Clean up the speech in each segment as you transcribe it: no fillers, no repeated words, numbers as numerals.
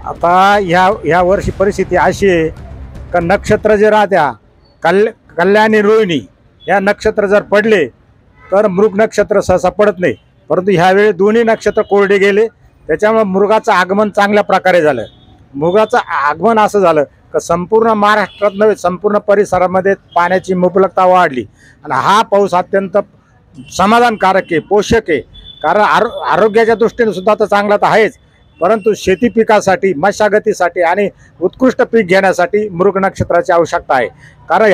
आता ह्या वर्षी परिस्थिती अशी आहे का नक्षत्र जे राहत्या कल्याणी रोहिणी या नक्षत्र जर पडले तर मृग नक्षत्र सहसा पडत नाही, परंतु ह्यावेळी दोन्ही नक्षत्र कोरडे गेले, त्याच्यामुळे मृगाचं आगमन चांगल्या प्रकारे झालं। मृगाचं आगमन असं झालं का संपूर्ण महाराष्ट्रात नव्हे संपूर्ण परिसरामध्ये पाण्याची मुबलकता वाढली आणि हा पाऊस अत्यंत समाधानकारक आहे, पोषक आहे। कारण आरोग्याच्या दृष्टीने सुद्धा तर चांगला तर आहेच, परंतु शेती पिकासाठी मशागतीसाठी आणि उत्कृष्ट पीक घेण्यासाठी मृग नक्षत्राची आवश्यकता आहे। कारण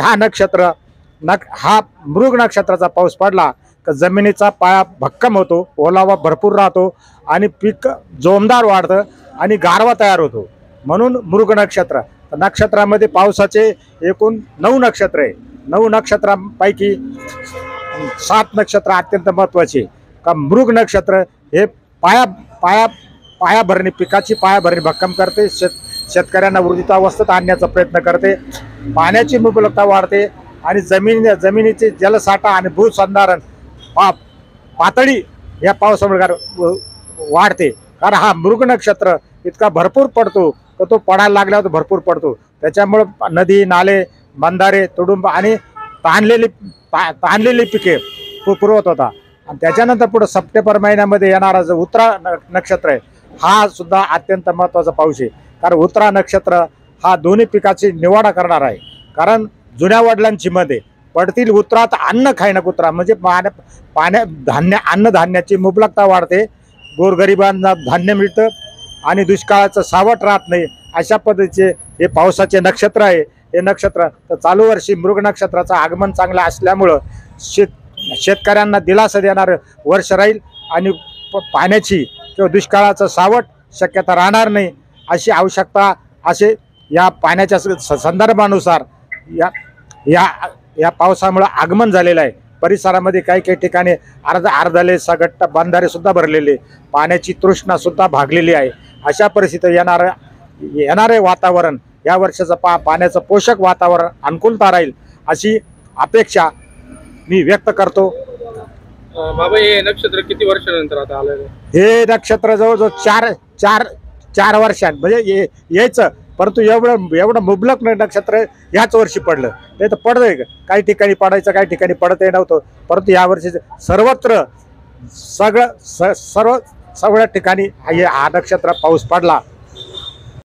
हा मृग नक्षत्राचा पाऊस पडला तर जमिनीचा पाया भक्कम होतो, ओलावा भरपूर राहतो आणि पीक जोमदार वाढतं आणि गारवा तयार होतो। म्हणून मृग नक्षत्रामध्ये पावसाचे एकूण 9 नक्षत्र आहे। 9 नक्षत्रांपैकी 7 नक्षत्र अत्यंत महत्त्वाचे का मृग नक्षत्र हे पायाभरणी पिकाची पायाभरणी भक्कम करते, शेतकऱ्यांना ऊर्जितावस्थेत आणण्याचा प्रयत्न करते, पाण्याची मुबलकता वाढते आणि जमिनीचे जलसाठा आणि भूसंधारण पातळी या पावसामुळे वाढते। कारण हा मृग नक्षत्र इतका भरपूर पडतो तर तो पडायला लागल्यावर भरपूर पडतो, त्याच्यामुळे नदी नाले बंधारे तुडुंब आणि ताणलेली पिके पुरवत होता। आणि त्याच्यानंतर पुढे सप्टेंबर महिन्यामध्ये येणारा जो उत्तरा नक्षत्र आहे हा सुद्धा अत्यंत महत्त्वाचा पाऊस आहे। कारण उत्तरा नक्षत्र हा दोन्ही पिकाची निवाडा करणार आहे। कारण जुन्या वडिलांची मध्ये पडतील उत्तरात अन्न खायना कुत्रा म्हणजे अन्नधान्याची मुबलकता वाढते, गोरगरिबांना धान्य मिळतं आणि दुष्काळाचं सावट राहत नाही, अशा पद्धतीचे हे पावसाचे नक्षत्र आहे। हे नक्षत्र तर चालू वर्षी मृग नक्षत्राचं आगमन चांगलं असल्यामुळं शेतकऱ्यांना दिलासा देणारं वर्ष राहील आणि पाण्याची किंवा दुष्काळाचं सावट शक्यता राहणार नाही अशी आवश्यकता असे या पाण्याच्या संदर्भानुसार या पावसामुळे आगमन झालेलं आहे। परिसरामध्ये काही ठिकाणी अर्धाले सगट बंधारे सुद्धा भरलेले, पाण्याची तृष्णा सुद्धा भागलेली आहे। अशा परिस्थितीत येणारे वातावरण या वर्षाचं पाण्याचं पोषक वातावरण अनुकूलता राहील अशी अपेक्षा मी व्यक्त करतो। बाबा हे नक्षत्र किती वर्षानंतर आता आलं? हे नक्षत्र जवळजवळ चार वर्षांत म्हणजे यायचं, परंतु एवढं मुबलक नक्षत्र ह्याच वर्षी पडलं, ते तर पडतंय काही ठिकाणी पडायचं काही ठिकाणी पडतही नव्हतं, परंतु या वर्षी सर्वत्र सगळ्या ठिकाणी हा नक्षत्र पाऊस पडला।